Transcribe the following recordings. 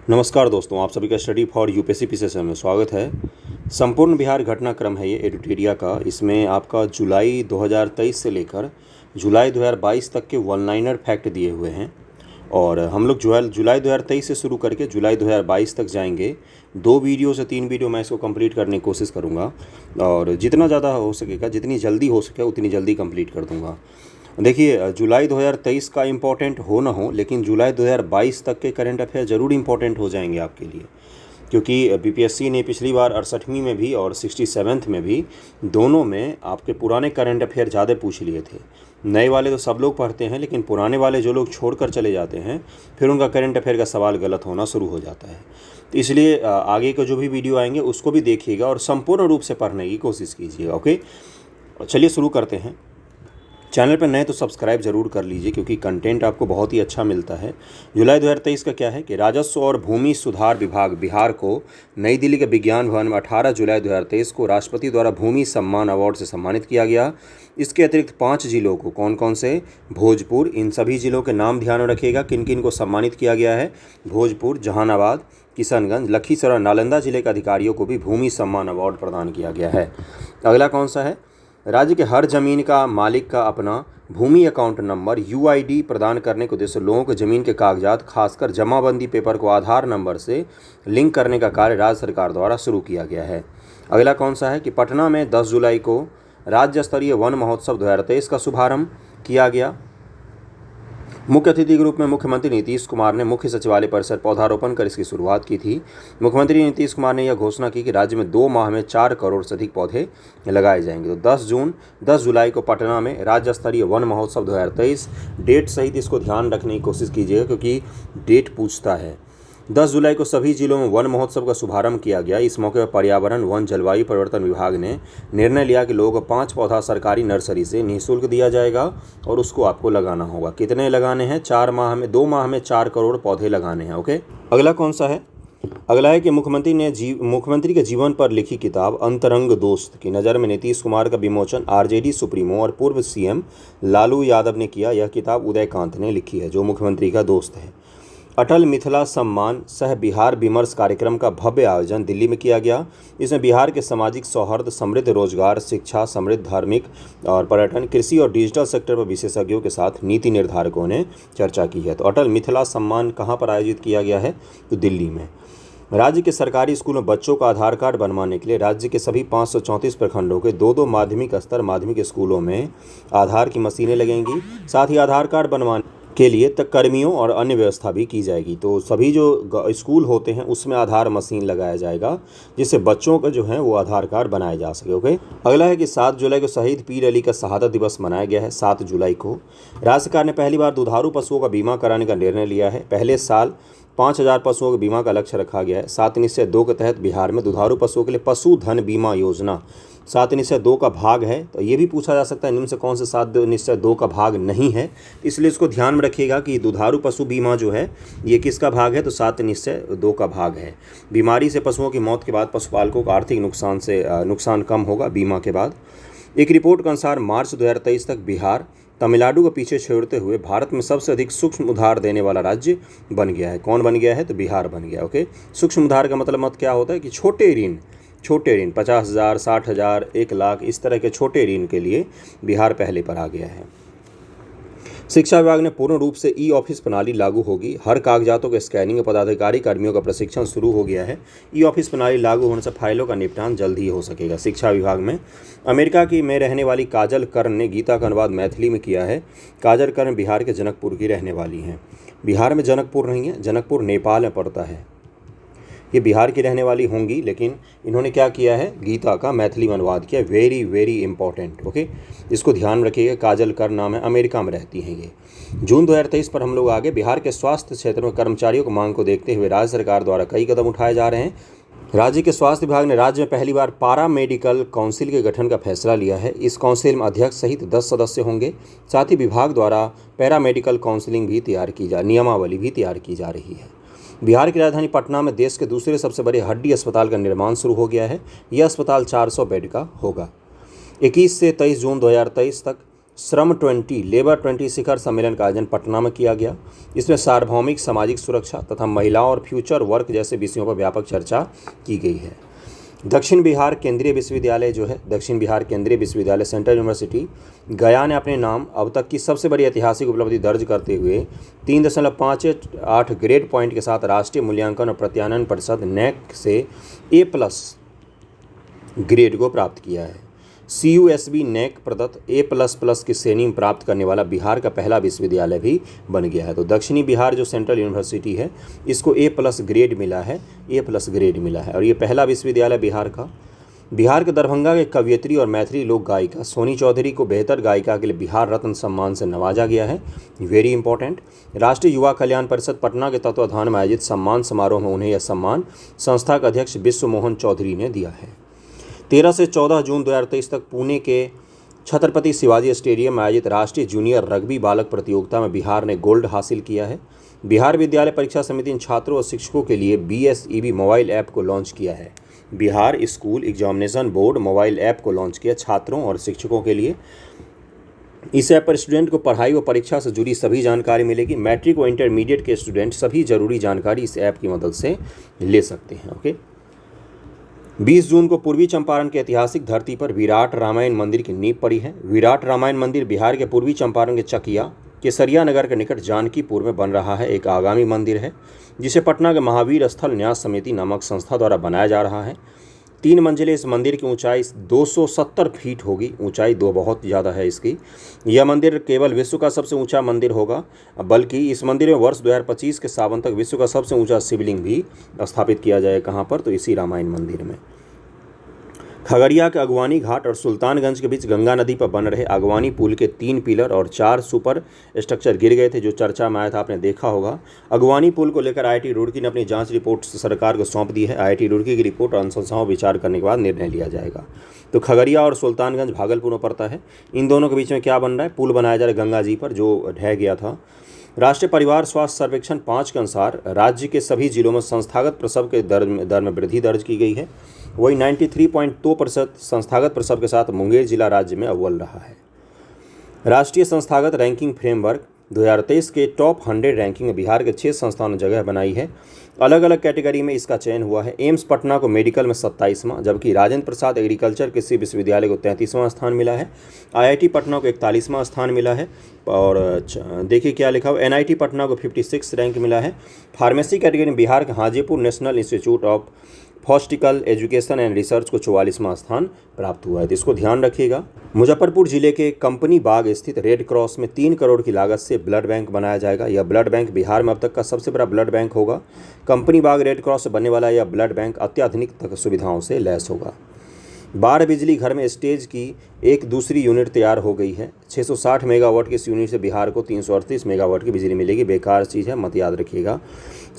नमस्कार दोस्तों, आप सभी का स्टडी फॉर यूपीएससी पीसीएस में स्वागत है। संपूर्ण बिहार घटनाक्रम है ये एडुटेरिया का। इसमें आपका जुलाई 2023 से लेकर जुलाई 2022 तक के वन लाइनर फैक्ट दिए हुए हैं और हम लोग जुलाई 2023 से शुरू करके जुलाई 2022 तक जाएंगे। 2 वीडियो से 3 वीडियो मैं इसको कंप्लीट करने की कोशिश करूँगा और जितना ज़्यादा हो सकेगा, जितनी जल्दी हो सके उतनी जल्दी कंप्लीट कर दूँगा। देखिए, जुलाई 2023 का इम्पोर्टेंट हो ना हो, लेकिन जुलाई 2022 तक के करंट अफेयर ज़रूर इम्पोर्टेंट हो जाएंगे आपके लिए, क्योंकि बीपीएससी ने पिछली बार 68वीं में भी और 67th में भी दोनों में आपके पुराने करंट अफेयर ज़्यादा पूछ लिए थे। नए वाले तो सब लोग पढ़ते हैं, लेकिन पुराने वाले जो लोग छोड़कर चले जाते हैं फिर उनका करंट अफेयर का सवाल गलत होना शुरू हो जाता है। तो इसलिए आगे का जो भी वीडियो आएंगे उसको भी देखिएगा और संपूर्ण रूप से पढ़ने की कोशिश कीजिएगा। ओके, चलिए शुरू करते हैं। चैनल पर नए तो सब्सक्राइब जरूर कर लीजिए, क्योंकि कंटेंट आपको बहुत ही अच्छा मिलता है। जुलाई 2023 का क्या है कि राजस्व और भूमि सुधार विभाग बिहार को नई दिल्ली के विज्ञान भवन में 18 जुलाई 2023 को राष्ट्रपति द्वारा भूमि सम्मान अवार्ड से सम्मानित किया गया। इसके अतिरिक्त 5 जिलों को, कौन कौन से? भोजपुर, इन सभी जिलों के नाम ध्यान में रखिएगा किन किन को सम्मानित किया गया है। भोजपुर, जहानाबाद, किशनगंज, लखीसराय और नालंदा जिले के अधिकारियों को भी भूमि सम्मान अवार्ड प्रदान किया गया है। अगला कौन सा है? राज्य के हर जमीन का मालिक का अपना भूमि अकाउंट नंबर यूआईडी प्रदान करने के उद्देश्य लोगों को जमीन के कागजात, खासकर जमाबंदी पेपर को आधार नंबर से लिंक करने का कार्य राज्य सरकार द्वारा शुरू किया गया है। अगला कौन सा है कि पटना में 10 जुलाई को राज्य स्तरीय वन महोत्सव 2023 का शुभारंभ किया गया। मुख्य अतिथि के रूप में मुख्यमंत्री नीतीश कुमार ने मुख्य सचिवालय परिसर पौधारोपण कर इसकी शुरुआत की थी। मुख्यमंत्री नीतीश कुमार ने यह घोषणा की कि राज्य में 2 माह में 4 करोड़ से अधिक पौधे लगाए जाएंगे। तो 10 जुलाई को पटना में राज्य स्तरीय वन महोत्सव 2023, डेट सहित इसको ध्यान रखने की कोशिश कीजिएगा, क्योंकि डेट पूछता है। 10 जुलाई को सभी जिलों में वन महोत्सव का शुभारंभ किया गया। इस मौके पर पर्यावरण, वन, जलवायु परिवर्तन विभाग ने निर्णय लिया कि लोगों को 5 पौधा सरकारी नर्सरी से निःशुल्क दिया जाएगा और उसको आपको लगाना होगा। कितने लगाने हैं? 2 माह में 4 करोड़ पौधे लगाने हैं। ओके, अगला कौन सा है? अगला है कि मुख्यमंत्री के जीवन पर लिखी किताब अंतरंग दोस्त की नज़र में नीतीश कुमार का विमोचन आरजेडी सुप्रीमो और पूर्व सीएम लालू यादव ने किया। यह किताब उदयकांत ने लिखी है, जो मुख्यमंत्री का दोस्त है। अटल मिथिला सम्मान सह बिहार विमर्श कार्यक्रम का भव्य आयोजन दिल्ली में किया गया। इसमें बिहार के सामाजिक सौहार्द, समृद्ध रोजगार, शिक्षा, समृद्ध धार्मिक और पर्यटन, कृषि और डिजिटल सेक्टर पर विशेषज्ञों के साथ नीति निर्धारकों ने चर्चा की है। तो अटल मिथिला सम्मान कहाँ पर आयोजित किया गया है? तो दिल्ली में। राज्य के सरकारी स्कूलों में बच्चों का आधार कार्ड बनवाने के लिए राज्य के सभी 534 प्रखंडों के 2 माध्यमिक स्तर माध्यमिक स्कूलों में आधार की मशीनें लगेंगी। साथ ही आधार कार्ड बनवाने के लिए कर्मियों और अन्य व्यवस्था भी की जाएगी। तो सभी जो स्कूल होते हैं उसमें आधार मशीन लगाया जाएगा, जिससे बच्चों का जो है वो आधार कार्ड बनाया जा सके। ओके, अगला है कि 7 जुलाई को शहीद पीर अली का शहादत दिवस मनाया गया है। 7 जुलाई को राज्य सरकार ने पहली बार दुधारू पशुओं का बीमा कराने का निर्णय लिया है। पहले साल 5000 पशुओं के बीमा का लक्ष्य रखा गया है। 7/2 के तहत बिहार में दुधारू पशुओं के लिए पशुधन बीमा योजना 7/2 का भाग है। तो ये भी पूछा जा सकता है निम्न से कौन से 7/2 का भाग नहीं है, इसलिए इसको ध्यान में रखिएगा कि दुधारू पशु बीमा जो है ये किसका भाग है? तो 7/2 का भाग है। बीमारी से पशुओं की मौत के बाद पशुपालकों को आर्थिक नुकसान कम होगा बीमा के बाद। एक रिपोर्ट के अनुसार मार्च 2023 तक बिहार तमिलनाडु को पीछे छोड़ते हुए भारत में सबसे अधिक सूक्ष्म उधार देने वाला राज्य बन गया है। कौन बन गया है? तो बिहार बन गया। ओके, सूक्ष्म उधार का मतलब क्या होता है कि छोटे ऋण 50,000, 60,000, 1 लाख, इस तरह के छोटे ऋण के लिए बिहार पहले पर आ गया है। शिक्षा विभाग ने पूर्ण रूप से ई ऑफिस प्रणाली लागू होगी। हर कागजातों के स्कैनिंग, पदाधिकारी कर्मियों का प्रशिक्षण शुरू हो गया है। ई ऑफिस प्रणाली लागू होने से फाइलों का निपटान जल्द ही हो सकेगा शिक्षा विभाग में। अमेरिका की में रहने वाली काजल कर्ण ने गीता का अनुवाद मैथिली में किया है। काजल कर्ण बिहार के जनकपुर की रहने वाली हैं। बिहार में जनकपुर नहीं है, जनकपुर नेपाल में पड़ता है। ये बिहार की रहने वाली होंगी, लेकिन इन्होंने क्या किया है? गीता का मैथिली में अनुवाद किया। Very very important. ओके, इसको ध्यान रखिएगा। काजल कर नाम है, अमेरिका में रहती हैं ये। जून 2023 पर हम लोग आगे। बिहार के स्वास्थ्य क्षेत्र में कर्मचारियों की मांग को देखते हुए राज्य सरकार द्वारा कई कदम उठाए जा रहे हैं। राज्य के स्वास्थ्य विभाग ने राज्य में पहली बार पारा मेडिकल काउंसिल के गठन का फैसला लिया है। इस काउंसिल में अध्यक्ष सहित 10 सदस्य होंगे। साथ ही विभाग द्वारा पैरा मेडिकल काउंसिलिंग भी नियमावली भी तैयार की जा रही है। बिहार की राजधानी पटना में देश के दूसरे सबसे बड़े हड्डी अस्पताल का निर्माण शुरू हो गया है। यह अस्पताल 400 बेड का होगा। 21 से 23 जून 2023 तक श्रम 20 लेबर 20 शिखर सम्मेलन का आयोजन पटना में किया गया। इसमें सार्वभौमिक सामाजिक सुरक्षा तथा महिलाओं और फ्यूचर वर्क जैसे विषयों पर व्यापक चर्चा की गई है। दक्षिण बिहार केंद्रीय विश्वविद्यालय जो है, दक्षिण बिहार केंद्रीय विश्वविद्यालय सेंट्रल यूनिवर्सिटी गया ने अपने नाम अब तक की सबसे बड़ी ऐतिहासिक उपलब्धि दर्ज करते हुए 3.58 ग्रेड पॉइंट के साथ राष्ट्रीय मूल्यांकन और प्रत्यायन परिषद NAAC से A+ ग्रेड को प्राप्त किया है। CUSB NAAC प्रदत्त A++ की श्रेणी में प्राप्त करने वाला बिहार का पहला विश्वविद्यालय भी बन गया है। तो दक्षिणी बिहार जो सेंट्रल यूनिवर्सिटी है इसको A+ ग्रेड मिला है, A+ ग्रेड मिला है और ये पहला विश्वविद्यालय बिहार के दरभंगा के कवयित्री और मैथिली लोक गायिका सोनी चौधरी को बेहतर गायिका के लिए बिहार रत्न सम्मान से नवाजा गया है। Very important. राष्ट्रीय युवा कल्याण परिषद पटना के तत्वाधान में आयोजित सम्मान समारोह में उन्हें यह सम्मान संस्था के अध्यक्ष विश्व मोहन चौधरी ने दिया है। 13 से 14 जून 2023 तक पुणे के छत्रपति शिवाजी स्टेडियम में आयोजित राष्ट्रीय जूनियर रग्बी बालक प्रतियोगिता में बिहार ने गोल्ड हासिल किया है। बिहार विद्यालय परीक्षा समिति ने छात्रों और शिक्षकों के लिए BSEB मोबाइल ऐप को लॉन्च किया है। Bihar school examination board mobile app को लॉन्च किया छात्रों और शिक्षकों के लिए। इस ऐप पर स्टूडेंट को पढ़ाई व परीक्षा से जुड़ी सभी जानकारी मिलेगी। मैट्रिक व इंटरमीडिएट के स्टूडेंट सभी जरूरी जानकारी इस ऐप की मदद से ले सकते हैं। ओके। 20 जून को पूर्वी चंपारण की ऐतिहासिक धरती पर विराट रामायण मंदिर की नींव पड़ी है। विराट रामायण मंदिर बिहार के पूर्वी चंपारण के चकिया केसरिया नगर के निकट जानकीपुर में बन रहा है। एक आगामी मंदिर है जिसे पटना के महावीर स्थल न्यास समिति नामक संस्था द्वारा बनाया जा रहा है। 3 मंजिले इस मंदिर की ऊंचाई 270 फीट होगी। ऊंचाई बहुत ज़्यादा है इसकी। यह मंदिर केवल विश्व का सबसे ऊंचा मंदिर होगा, बल्कि इस मंदिर में वर्ष 2025 के सावन तक विश्व का सबसे ऊंचा शिवलिंग भी स्थापित किया जाएगा। कहाँ पर? तो इसी रामायण मंदिर में। खगड़िया के अगवानी घाट और सुल्तानगंज के बीच गंगा नदी पर बन रहे अगवानी पुल के 3 पिलर और 4 सुपर स्ट्रक्चर गिर गए थे, जो चर्चा में आया था, आपने देखा होगा। अगवानी पुल को लेकर IIT रुड़की ने अपनी जांच रिपोर्ट सरकार को सौंप दी है। IIT रुड़की की रिपोर्ट और अनुशंसाओं पर विचार करने के बाद निर्णय लिया जाएगा। तो खगड़िया और सुल्तानगंज भागलपुर में पड़ता है। इन दोनों के बीच में क्या बन रहा है? पुल बनाया जा रहा है गंगा जी पर, जो ढह गया था। राष्ट्रीय परिवार स्वास्थ्य सर्वेक्षण 5 के अनुसार राज्य के सभी जिलों में संस्थागत प्रसव के दर में वृद्धि दर्ज की गई है। वही 93.2% संस्थागत प्रसव के साथ मुंगेर जिला राज्य में अव्वल रहा है। राष्ट्रीय संस्थागत रैंकिंग फ्रेमवर्क 2023 के टॉप 100 रैंकिंग में बिहार के 6 संस्थानों ने जगह बनाई है। अलग अलग कैटेगरी में इसका चयन हुआ है। एम्स पटना को मेडिकल में 27वां, जबकि राजेंद्र प्रसाद एग्रीकल्चर कृषि विश्वविद्यालय को 33वां स्थान मिला है। IIT पटना को 41वां स्थान मिला है। और देखिए क्या लिखा हुआ, NIT पटना को 56 रैंक मिला है। फार्मेसी कैटेगरी में बिहार के हाजीपुर नेशनल इंस्टीट्यूट ऑफ हॉस्टिकल एजुकेशन एंड रिसर्च को 44वां स्थान प्राप्त हुआ है। तो इसको ध्यान रखिएगा। मुजफ्फरपुर जिले के कंपनी बाग स्थित रेड क्रॉस में 3 करोड़ की लागत से ब्लड बैंक बनाया जाएगा। यह ब्लड बैंक बिहार में अब तक का सबसे बड़ा ब्लड बैंक होगा। कंपनी बाग रेड क्रॉस से बनने वाला यह ब्लड बैंक अत्याधुनिक सुविधाओं से लैस होगा। बाढ़ बिजली घर में स्टेज की एक दूसरी यूनिट तैयार हो गई है। 660 मेगावाट की इस यूनिट से बिहार को 338 मेगावाट की बिजली मिलेगी। बेकार चीज़ है, मत याद रखिएगा।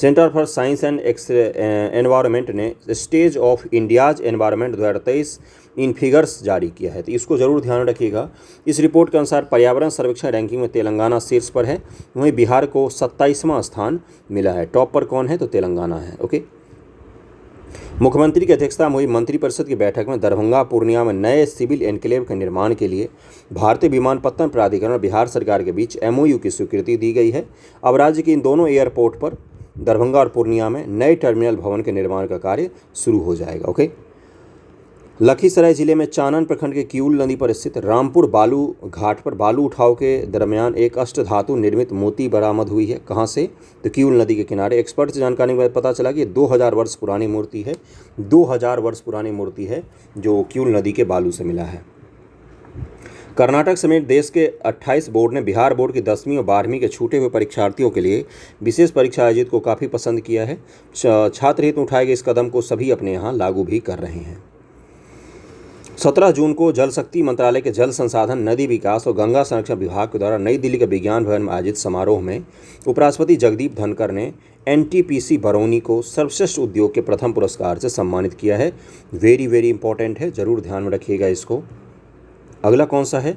Centre for science and environment ने stage of India's environment 2023 in figures जारी किया है, तो इसको जरूर ध्यान रखिएगा। इस रिपोर्ट के अनुसार पर्यावरण सर्वेक्षण रैंकिंग में तेलंगाना शीर्ष पर है, वहीं बिहार को 27वां स्थान मिला है। टॉप पर कौन है? तो तेलंगाना है। ओके। मुख्यमंत्री की अध्यक्षता में हुई मंत्रिपरिषद की बैठक में दरभंगा पूर्णिया में नए सिविल एनक्लेव के निर्माण के लिए भारतीय विमानपत्तन प्राधिकरण और बिहार सरकार के बीच MOU की स्वीकृति दी गई है। अब राज्य के इन दोनों एयरपोर्ट पर दरभंगा और पूर्णिया में नए टर्मिनल भवन के निर्माण का कार्य शुरू हो जाएगा। ओके। लखीसराय जिले में चानन प्रखंड के किऊल नदी पर स्थित रामपुर बालू घाट पर बालू उठाव के दरमियान एक अष्टधातु निर्मित मोती बरामद हुई है। कहाँ से? तो किऊल नदी के किनारे। एक्सपर्ट से जानकारी में पता चला कि 2000 वर्ष पुरानी मूर्ति है। 2000 वर्ष पुरानी मूर्ति है जो किऊल नदी के बालू से मिला है। कर्नाटक समेत देश के 28 बोर्ड ने बिहार बोर्ड की 10वीं और 12वीं के छूटे हुए परीक्षार्थियों के लिए विशेष परीक्षा आयोजित को काफ़ी पसंद किया है। छात्र हित में उठाए गए इस कदम को सभी अपने यहाँ लागू भी कर रहे हैं। 17 जून को जल शक्ति मंत्रालय के जल संसाधन, नदी विकास और गंगा संरक्षण विभाग के द्वारा नई दिल्ली के विज्ञान भवन में आयोजित समारोह में उपराष्ट्रपति जगदीप धनखड़ ने NTPC बरौनी को सर्वश्रेष्ठ उद्योग के प्रथम पुरस्कार से सम्मानित किया है। वेरी इंपॉर्टेंट है, जरूर ध्यान में रखिएगा इसको। अगला कौन सा है?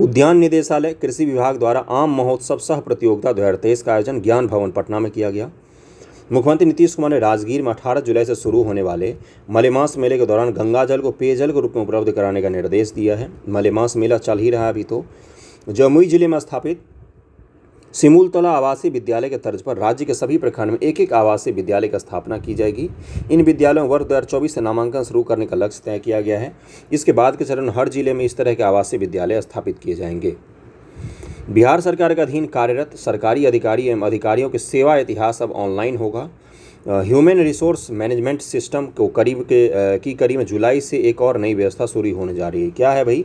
उद्यान निदेशालय कृषि विभाग द्वारा आम महोत्सव सह प्रतियोगिता 2023 का आयोजन ज्ञान भवन पटना में किया गया। मुख्यमंत्री नीतीश कुमार ने राजगीर में 18 जुलाई से शुरू होने वाले मलेमास मेले के दौरान गंगा जल को पेयजल के रूप में उपलब्ध कराने का निर्देश दिया है। मलेमास मेला चल ही रहा है अभी। तो जमुई जिले में स्थापित सिमुलतला आवासीय विद्यालय के तर्ज पर राज्य के सभी प्रखंड में एक एक आवासीय विद्यालय की स्थापना की जाएगी। इन विद्यालयों में वर्ष 2024 से नामांकन शुरू करने का लक्ष्य तय किया गया है। इसके बाद के चरण हर जिले में इस तरह के आवासीय विद्यालय स्थापित किए जाएंगे। बिहार सरकार के अधीन कार्यरत सरकारी अधिकारी एवं अधिकारियों के सेवा इतिहास अब ऑनलाइन होगा। ह्यूमन रिसोर्स मैनेजमेंट सिस्टम को करीब जुलाई से एक और नई व्यवस्था शुरू होने जा रही है। क्या है भाई?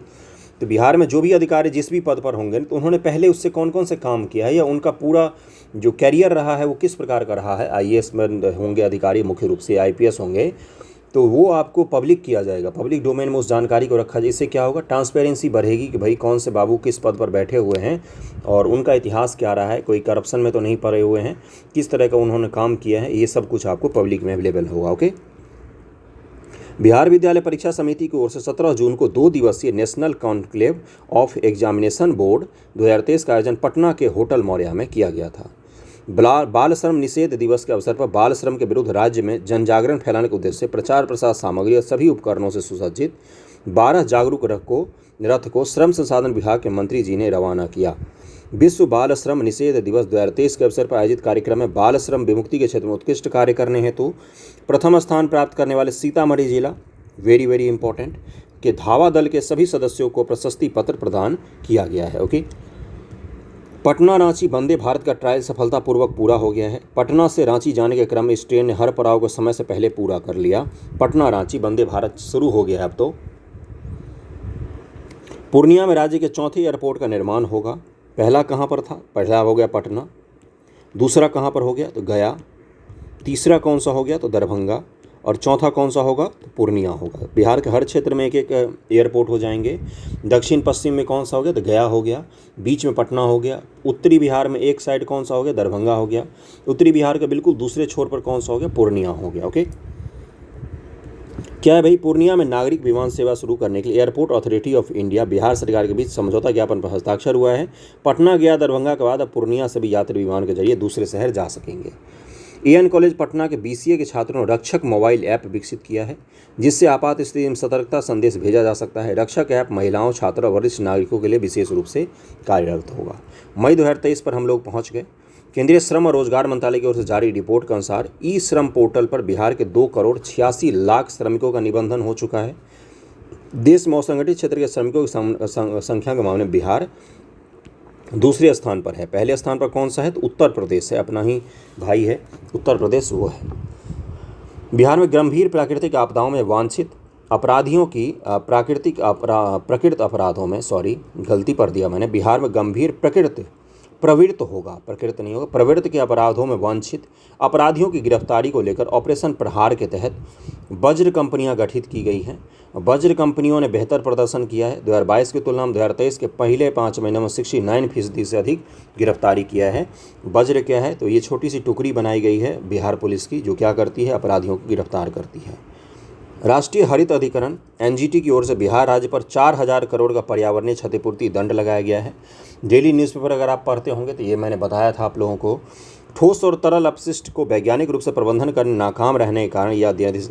तो बिहार में जो भी अधिकारी जिस भी पद पर होंगे तो उन्होंने पहले उससे कौन कौन से काम किया है या उनका पूरा जो कैरियर रहा है वो किस प्रकार का रहा है। आईएएस में होंगे अधिकारी, मुख्य रूप से आईपीएस होंगे, तो वो आपको पब्लिक किया जाएगा। पब्लिक डोमेन में उस जानकारी को रखा जाए। इससे क्या होगा? ट्रांसपेरेंसी बढ़ेगी कि भाई कौन से बाबू किस पद पर बैठे हुए हैं और उनका इतिहास क्या रहा है, कोई करप्शन में तो नहीं पड़े हुए हैं, किस तरह का उन्होंने काम किया है, ये सब कुछ आपको पब्लिक में अवेलेबल होगा। ओके। बिहार विद्यालय परीक्षा समिति की ओर से 17 जून को 2 दिवसीय national conclave of examination board 2023 का आयोजन पटना के होटल मौर्या में किया गया था। बाल श्रम निषेध दिवस के अवसर पर बाल श्रम के विरुद्ध राज्य में जन जागरण फैलाने के उद्देश्य से प्रचार प्रसार सामग्री और सभी उपकरणों से सुसज्जित 12 जागरूक रथ को श्रम संसाधन विभाग के मंत्री जी ने रवाना किया। विश्व बाल श्रम निषेध दिवस 2023 के अवसर पर आयोजित कार्यक्रम में बाल श्रम विमुक्ति के क्षेत्र में उत्कृष्ट कार्य करने हेतु प्रथम स्थान प्राप्त करने वाले सीतामढ़ी जिला वेरी इंपॉर्टेंट के धावा दल के सभी सदस्यों को प्रशस्ति पत्र प्रदान किया गया है। ओके। पटना रांची वंदे भारत का ट्रायल सफलतापूर्वक पूरा हो गया है। पटना से रांची जाने के क्रम में इस ट्रेन ने हर पड़ाव को समय से पहले पूरा कर लिया। पटना रांची वंदे भारत शुरू हो गया है अब तो। पूर्णिया में राज्य के चौथे एयरपोर्ट का निर्माण होगा। पहला कहाँ पर था? पहला हो गया पटना। दूसरा कहाँ पर हो गया? तो गया। तीसरा कौन सा हो गया? तो दरभंगा। और चौथा कौन सा होगा? तो पूर्णिया होगा। बिहार के हर क्षेत्र में एक एक एयरपोर्ट हो जाएंगे। दक्षिण पश्चिम में कौन सा हो गया? तो गया हो गया। बीच में पटना हो गया। उत्तरी बिहार में एक साइड कौन सा हो गया? दरभंगा हो गया। उत्तरी बिहार के बिल्कुल दूसरे छोर पर कौन सा हो गया? पूर्णिया हो गया। ओके। क्या है भाई? पूर्णिया में नागरिक विमान सेवा शुरू करने के लिए airport authority of India Bihar सरकार के बीच समझौता ज्ञापन पर हस्ताक्षर हुआ है। पटना गया दरभंगा के बाद अब पूर्णिया से भी यात्री विमान के जरिए दूसरे शहर जा सकेंगे। एएन कॉलेज पटना के बीसीए के छात्रों ने रक्षक मोबाइल ऐप विकसित किया है, जिससे आपात स्थिति में सतर्कता संदेश भेजा जा सकता है। रक्षक ऐप महिलाओं, छात्रों और वरिष्ठ नागरिकों के लिए विशेष रूप से कार्यरत होगा। मई 2023 पर हम लोग पहुंच गए। केंद्रीय श्रम और रोजगार मंत्रालय की ओर से जारी रिपोर्ट के अनुसार ई श्रम पोर्टल पर बिहार के 2,86,00,000 श्रमिकों का निबंधन हो चुका है। देश में असंगठित क्षेत्र के श्रमिकों की संख्या के मामले में बिहार दूसरे स्थान पर है। पहले स्थान पर कौन सा है? तो उत्तर प्रदेश है। अपना ही भाई है उत्तर प्रदेश, वो है। बिहार में गंभीर प्राकृतिक आपदाओं में वांछित अपराधियों की प्रकृत अपराधों में गलती कर दिया मैंने। बिहार में गंभीर प्रवृत्त के अपराधों में वांछित अपराधियों की गिरफ्तारी को लेकर ऑपरेशन प्रहार के तहत वज्र कंपनियां गठित की गई हैं। वज्र कंपनियों ने बेहतर प्रदर्शन किया है। 2022 की तुलना में 2023 के पहले 5 महीनों में 69% से अधिक गिरफ्तारी किया है। वज्र क्या है? तो ये छोटी सी टुकड़ी बनाई गई है बिहार पुलिस की, जो क्या करती है? अपराधियों को गिरफ्तार करती है। राष्ट्रीय हरित अधिकरण एनजीटी की ओर से बिहार राज्य पर 4,000 करोड़ का पर्यावरणीय क्षतिपूर्ति दंड लगाया गया है। डेली न्यूज़पेपर अगर आप पढ़ते होंगे तो ये मैंने बताया था आप लोगों को। ठोस और तरल अपशिष्ट को वैज्ञानिक रूप से प्रबंधन करने नाकाम रहने के कारण यह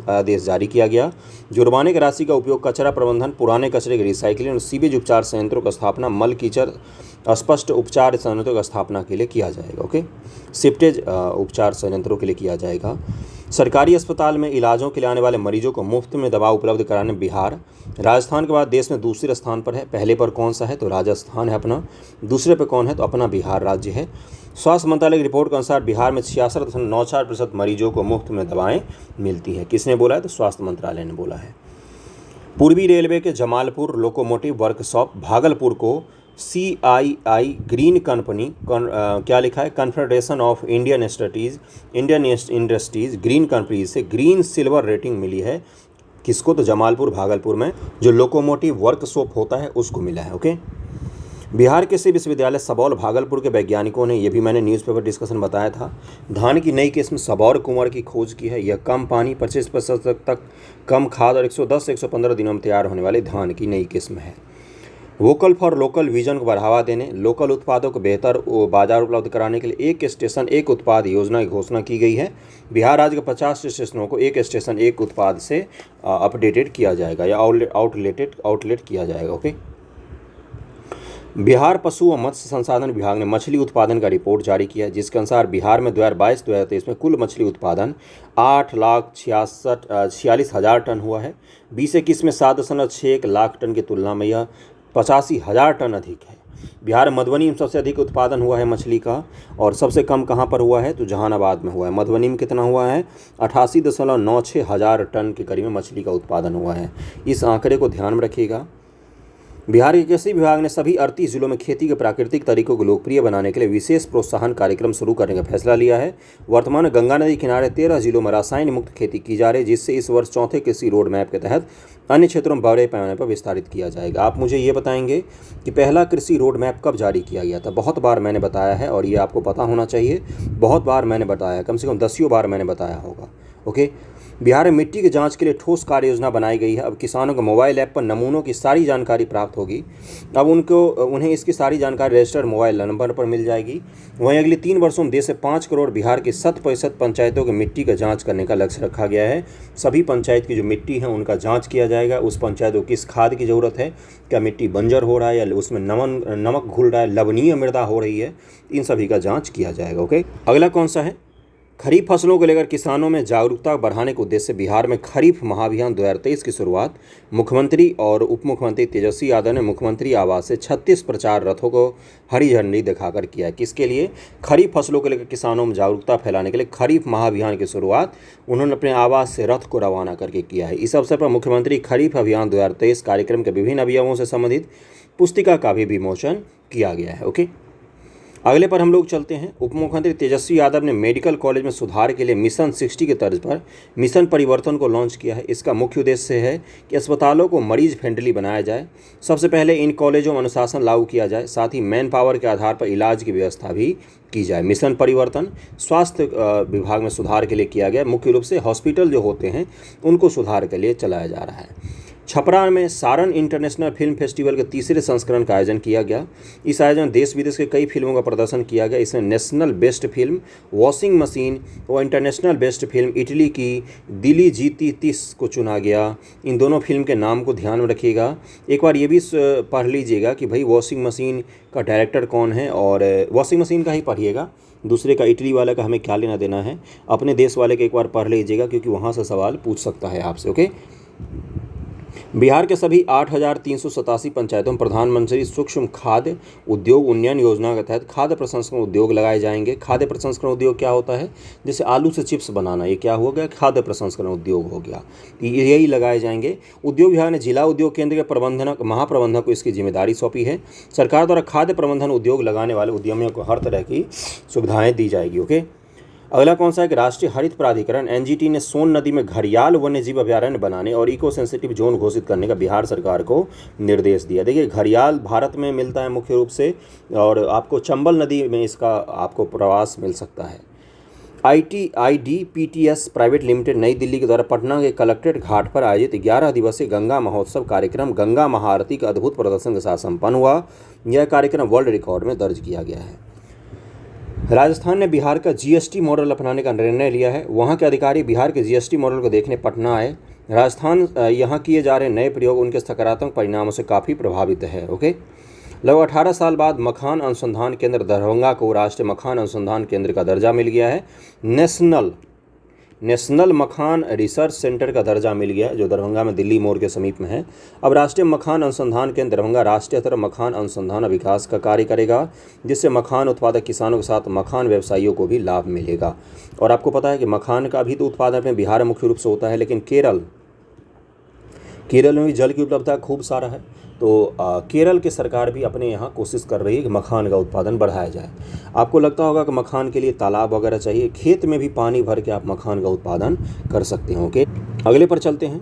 आदेश जारी किया गया। जुर्माने की राशि का उपयोग कचरा प्रबंधन, पुराने कचरे की रिसाइकलिंग और सीवेज उपचार संयंत्रों की स्थापना, मल कीचड़ अस्पष्ट उपचार संयंत्रों की स्थापना के लिए किया जाएगा। ओके। सिप्टेज उपचार संयंत्रों के लिए किया जाएगा। सरकारी अस्पताल में इलाजों के लिए आने वाले मरीजों को मुफ्त में दवा उपलब्ध कराने बिहार राजस्थान के बाद देश में दूसरे स्थान पर है। पहले पर कौन सा है? तो राजस्थान है अपना। दूसरे पर कौन है? तो अपना बिहार राज्य है। स्वास्थ्य मंत्रालय की रिपोर्ट के अनुसार बिहार में 66.94% मरीजों को मुफ्त में दवाएं मिलती है। किसने बोला है? तो स्वास्थ्य मंत्रालय ने बोला है। पूर्वी रेलवे के जमालपुर लोकोमोटिव वर्कशॉप भागलपुर को CII ग्रीन कंपनी क्या लिखा है? Confederation of Indian industries green company से ग्रीन सिल्वर रेटिंग मिली है। किसको? तो जमालपुर भागलपुर में जो लोकोमोटिव वर्कशॉप होता है उसको मिला है। ओके। बिहार कृषि विश्वविद्यालय सबौर भागलपुर के वैज्ञानिकों ने, ये भी मैंने न्यूज़पेपर डिस्कशन बताया था, धान की नई किस्म सबौर कुंवर की खोज की है। यह कम पानी 25% तक कम खाद और 110 से 115 दिनों में तैयार होने वाले धान की नई किस्म है। वोकल फॉर लोकल विजन को बढ़ावा देने, लोकल उत्पादों को बेहतर बाजार उपलब्ध कराने के लिए एक स्टेशन एक उत्पाद योजना की घोषणा की गई है। बिहार राज्य के 50 स्टेशनों को एक स्टेशन एक उत्पाद से अपडेटेड किया जाएगा या आउटलेट किया जाएगा। ओके। बिहार पशु व मत्स्य संसाधन विभाग ने मछली उत्पादन का रिपोर्ट जारी किया है, जिसके अनुसार बिहार में 2022-2023 में कुल मछली उत्पादन 8,46,000 टन हुआ है। 2021 में 7.61 लाख टन की तुलना में यह 85,000 टन अधिक है। बिहार मधुबनी में सबसे अधिक उत्पादन हुआ है मछली का, और सबसे कम कहाँ पर हुआ है तो जहानाबाद में हुआ है। मधुबनी में कितना हुआ है? 88.96 हज़ार टन के करीब में मछली का उत्पादन हुआ है। इस आंकड़े को ध्यान में रखिएगा। बिहार के कृषि विभाग ने सभी 38 जिलों में खेती के प्राकृतिक तरीकों को लोकप्रिय बनाने के लिए विशेष प्रोत्साहन कार्यक्रम शुरू करने का फैसला लिया है। वर्तमान में गंगा नदी किनारे 13 जिलों में रसायन मुक्त खेती की जा रही है, जिससे इस वर्ष चौथे कृषि रोड मैप के तहत अन्य क्षेत्रों में बड़े पैमाने पर विस्तारित किया जाएगा। आप मुझे ये बताएंगे कि पहला कृषि रोड मैप कब जारी किया गया था? बहुत बार मैंने बताया है और ये आपको पता होना चाहिए। बहुत बार मैंने बताया, कम से कम 10 बार मैंने बताया होगा। ओके। बिहार में मिट्टी की जांच के लिए ठोस कार्य योजना बनाई गई है। अब किसानों को मोबाइल ऐप पर नमूनों की सारी जानकारी प्राप्त होगी। अब उन्हें इसकी सारी जानकारी रजिस्टर्ड मोबाइल नंबर पर मिल जाएगी। वहीं अगले 3 वर्षों में देश से 5 करोड़ बिहार की 100% पंचायतों की मिट्टी का जांच करने का लक्ष्य रखा गया है। सभी पंचायत की जो मिट्टी है उनका जाँच किया जाएगा। उस पंचायत को किस खाद की ज़रूरत है, क्या मिट्टी बंजर हो रहा है या उसमें नमक घुल रहा है, लवणीय मृदा हो रही है, इन सभी का जाँच किया जाएगा। ओके। अगला कौन सा है? खरीफ फसलों को लेकर किसानों में जागरूकता बढ़ाने के उद्देश्य से बिहार में खरीफ महाअभियान 2023 की शुरुआत मुख्यमंत्री और उप मुख्यमंत्री तेजस्वी यादव ने मुख्यमंत्री आवास से 36 प्रचार रथों को हरी झंडी दिखाकर किया है। किसके लिए? खरीफ फसलों को लेकर किसानों में जागरूकता फैलाने के लिए खरीफ महाअभियान की शुरुआत उन्होंने अपने आवास से रथ को रवाना करके किया है। इस अवसर पर मुख्यमंत्री खरीफ अभियान 2023 कार्यक्रम के विभिन्न अभियानों से संबंधित पुस्तिका का भी विमोचन किया गया है। ओके। अगले पर हम लोग चलते हैं। उप मुख्यमंत्री तेजस्वी यादव ने मेडिकल कॉलेज में सुधार के लिए मिशन 60 की तर्ज पर मिशन परिवर्तन को लॉन्च किया है। इसका मुख्य उद्देश्य है कि अस्पतालों को मरीज फ्रेंडली बनाया जाए। सबसे पहले इन कॉलेजों में अनुशासन लागू किया जाए, साथ ही मैन पावर के आधार पर इलाज की व्यवस्था भी की जाए। मिशन परिवर्तन स्वास्थ्य विभाग में सुधार के लिए किया गया। मुख्य रूप से हॉस्पिटल जो होते हैं उनको सुधार के लिए चलाया जा रहा है। छपरा में सारण इंटरनेशनल फिल्म फेस्टिवल के तीसरे संस्करण का आयोजन किया गया। इस आयोजन में देश विदेश के कई फिल्मों का प्रदर्शन किया गया। इसमें national best film washing machine और इंटरनेशनल बेस्ट फिल्म इटली की दिली जीती 30 को चुना गया। इन दोनों फिल्म के नाम को ध्यान में रखिएगा। एक बार ये भी पढ़ लीजिएगा कि भाई वॉशिंग मशीन का डायरेक्टर कौन है, और वॉशिंग मशीन का ही पढ़िएगा, दूसरे का इटली वाले का हमें क्या लेना देना है। अपने देश वाले का एक बार पढ़ लीजिएगा, क्योंकि वहाँ से सवाल पूछ सकता है आपसे। ओके। बिहार के सभी 8,387 पंचायतों में प्रधानमंत्री सूक्ष्म खाद्य उद्योग उन्नयन योजना के तहत खाद्य प्रसंस्करण उद्योग लगाए जाएंगे। खाद्य प्रसंस्करण उद्योग क्या होता है? जैसे आलू से चिप्स बनाना, ये क्या हो गया? खाद्य प्रसंस्करण उद्योग हो गया। यही लगाए जाएंगे। उद्योग विभाग ने जिला उद्योग केंद्र के महाप्रबंधक को इसकी जिम्मेदारी सौंपी है। सरकार द्वारा खाद्य प्रबंधन उद्योग लगाने वाले उद्यमियों को हर तरह की सुविधाएँ दी जाएगी। ओके। अगला कौन सा है कि राष्ट्रीय हरित प्राधिकरण एनजीटी ने सोन नदी में घड़ियाल वन्यजीव अभयारण्य बनाने और इको सेंसिटिव जोन घोषित करने का बिहार सरकार को निर्देश दिया। देखिए, घड़ियाल भारत में मिलता है मुख्य रूप से, और आपको चंबल नदी में इसका आपको प्रवास मिल सकता है। IDPTS प्राइवेट लिमिटेड नई दिल्ली के द्वारा पटना के कलेक्ट्रेट घाट पर आयोजित 11 दिवसीय गंगा महोत्सव कार्यक्रम गंगा महाआरती का अद्भुत प्रदर्शन के साथ संपन्न हुआ। यह कार्यक्रम वर्ल्ड रिकॉर्ड में दर्ज किया गया है। राजस्थान ने बिहार का GST मॉडल अपनाने का निर्णय लिया है। वहां के अधिकारी बिहार के GST मॉडल को देखने पटना आए। राजस्थान यहां किए जा रहे नए प्रयोग उनके सकारात्मक परिणामों से काफ़ी प्रभावित है। ओके। लगभग 18 साल बाद मखान अनुसंधान केंद्र दरभंगा को राष्ट्रीय मखान अनुसंधान केंद्र का दर्जा मिल गया है। नेशनल मखान रिसर्च सेंटर का दर्जा मिल गया है, जो दरभंगा में दिल्ली मोड़ के समीप में है। अब राष्ट्रीय मखान अनुसंधान केंद्र दरभंगा राष्ट्रीय स्तर मखान अनुसंधान और विकास का कार्य करेगा, जिससे मखान उत्पादक किसानों के साथ मखान व्यवसायियों को भी लाभ मिलेगा। और आपको पता है कि मखान का भी तो उत्पादन अपने बिहार में मुख्य रूप से होता है, लेकिन केरल में भी जल की उपलब्धता खूब सारा है। तो केरल की सरकार भी अपने यहाँ कोशिश कर रही है कि मखान का उत्पादन बढ़ाया जाए। आपको लगता होगा कि मखान के लिए तालाब वगैरह चाहिए, खेत में भी पानी भर के आप मखान का उत्पादन कर सकते हैं। ओके। अगले पर चलते हैं।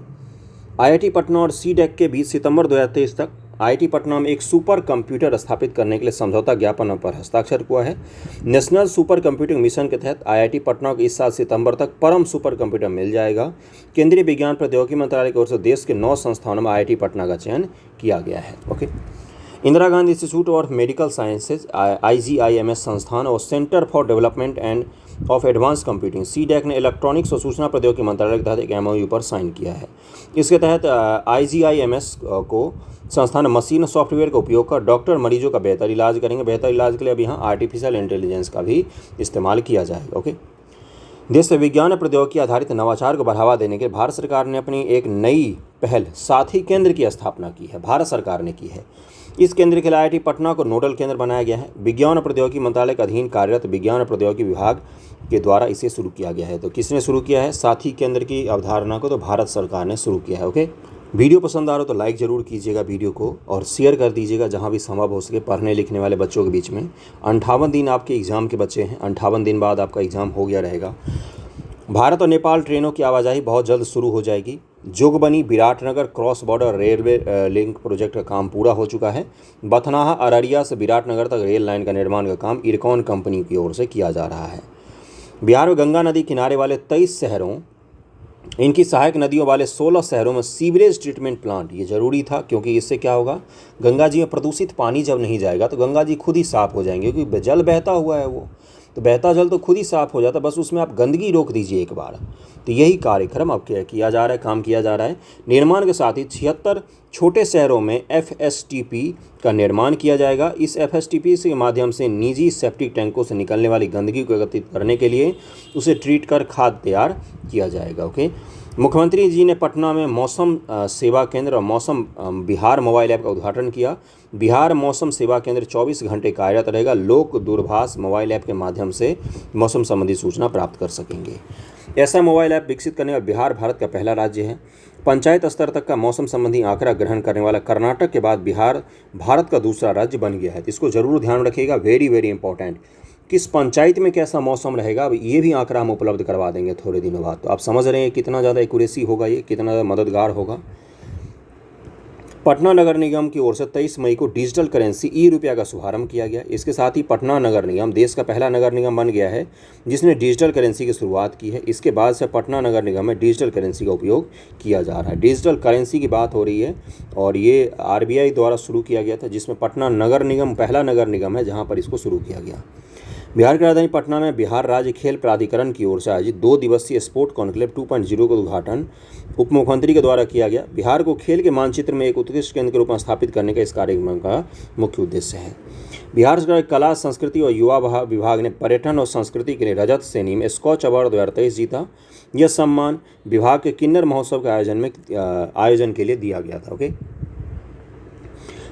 IIT पटना और CDEC के बीच सितंबर 2023 तक IIT पटना में एक सुपर कंप्यूटर स्थापित करने के लिए समझौता ज्ञापन पर हस्ताक्षर हुआ है। नेशनल सुपर कंप्यूटिंग मिशन के तहत IIT पटना को इस साल सितंबर तक परम सुपर कंप्यूटर मिल जाएगा। केंद्रीय विज्ञान प्रौद्योगिकी मंत्रालय की ओर से देश के 9 संस्थानों में IIT पटना का चयन किया गया है। Okay. Indira Gandhi institute of medical sciences IGIMS संस्थान और centre for development end of advance computing CDAC ने इलेक्ट्रॉनिक्स और सूचना प्रौद्योगिकी मंत्रालय के तहत एक MOU पर साइन किया है। इसके तहत IGIMS को संस्थान मशीन सॉफ्टवेयर का उपयोग कर डॉक्टर मरीजों का बेहतर इलाज करेंगे। बेहतर इलाज के लिए अब यहाँ आर्टिफिशियल इंटेलिजेंस का भी इस्तेमाल किया जाएगा। ओके, देश में विज्ञान और प्रौद्योगिकी आधारित नवाचार को बढ़ावा देने के लिए भारत सरकार ने अपनी एक नई पहल साथी केंद्र की स्थापना की है। भारत सरकार ने की है। इस केंद्र के लिए IIT पटना को नोडल केंद्र बनाया गया है। विज्ञान और प्रौद्योगिकी मंत्रालय के अधीन कार्यरत विज्ञान और प्रौद्योगिकी विभाग के द्वारा इसे शुरू किया गया है। तो किसने शुरू किया है साथी केंद्र की अवधारणा को? तो भारत सरकार ने शुरू किया है। ओके, वीडियो पसंद आ रहा हो तो लाइक ज़रूर कीजिएगा वीडियो को और शेयर कर दीजिएगा जहां भी संभव हो सके पढ़ने लिखने वाले बच्चों के बीच में। 58 दिन आपके एग्ज़ाम के बच्चे हैं, 58 दिन बाद आपका एग्ज़ाम हो गया रहेगा। भारत और नेपाल ट्रेनों की आवाजाही बहुत जल्द शुरू हो जाएगी। Jogbani Viratnagar cross border railway link project का काम पूरा हो चुका है। बथनाहा अररिया से विराटनगर तक रेल लाइन का निर्माण का काम इरकॉन कंपनी की ओर से किया जा रहा है। बिहार में गंगा नदी किनारे वाले 23 शहरों, इनकी सहायक नदियों वाले 16 शहरों में सीवरेज ट्रीटमेंट प्लांट, ये ज़रूरी था क्योंकि इससे क्या होगा, गंगा जी में प्रदूषित पानी जब नहीं जाएगा तो गंगा जी खुद ही साफ़ हो जाएंगे, क्योंकि जल बहता हुआ है वो, तो बहता जल तो खुद ही साफ़ हो जाता, बस उसमें आप गंदगी रोक दीजिए एक बार। तो यही कार्यक्रम अब किया जा रहा है, काम किया जा रहा है। निर्माण के साथ ही 76 छोटे शहरों में FSTP का निर्माण किया जाएगा। इस FSTP के माध्यम से निजी सेप्टिक टैंकों से निकलने वाली गंदगी को एकत्रित करने के लिए उसे ट्रीट कर खाद तैयार किया जाएगा। ओके, मुख्यमंत्री जी ने पटना में मौसम सेवा केंद्र और मौसम बिहार मोबाइल ऐप का उद्घाटन किया। बिहार मौसम सेवा केंद्र 24 घंटे कार्यरत रहेगा। लोक दूरभाष मोबाइल ऐप के माध्यम से मौसम संबंधी सूचना प्राप्त कर सकेंगे। ऐसा मोबाइल ऐप विकसित करने वाला बिहार भारत का पहला राज्य है। पंचायत स्तर तक का मौसम संबंधी आंकड़ा ग्रहण करने वाला कर्नाटक के बाद बिहार भारत का दूसरा राज्य बन गया है। तो इसको जरूर ध्यान रखिएगा, वेरी वेरी इंपॉर्टेंट। किस पंचायत में कैसा मौसम रहेगा, अब ये भी आंकड़ा हम उपलब्ध करवा देंगे थोड़े दिनों बाद। तो आप समझ रहे हैं कितना ज़्यादा एक्यूरेसी होगा, ये कितना ज़्यादा मददगार होगा। पटना नगर निगम की ओर से 23 मई को डिजिटल करेंसी ₹1 का शुभारंभ किया गया। इसके साथ ही पटना नगर निगम देश का पहला नगर निगम बन गया है जिसने डिजिटल करेंसी की शुरुआत की है। इसके बाद से पटना नगर निगम में डिजिटल करेंसी का उपयोग किया जा रहा है। डिजिटल करेंसी की बात हो रही है और ये RBI द्वारा शुरू किया गया था, जिसमें पटना नगर निगम पहला नगर निगम है जहाँ पर इसको शुरू किया गया। बिहार की राजधानी पटना में बिहार राज्य खेल प्राधिकरण की ओर से आयोजित 2 दिवसीय स्पोर्ट कॉन्क्लेव 2.0 का उद्घाटन उप मुख्यमंत्री के द्वारा किया गया। बिहार को खेल के मानचित्र में एक उत्कृष्ट केंद्र के रूप में स्थापित करने का इस कार्यक्रम का मुख्य उद्देश्य है। बिहार सरकार कला संस्कृति और युवा विभाग ने पर्यटन और संस्कृति के लिए रजत श्रेणी में स्कॉच अवार्ड 2023 जीता। यह सम्मान विभाग के किन्नर महोत्सव के आयोजन के लिए दिया गया था। ओके,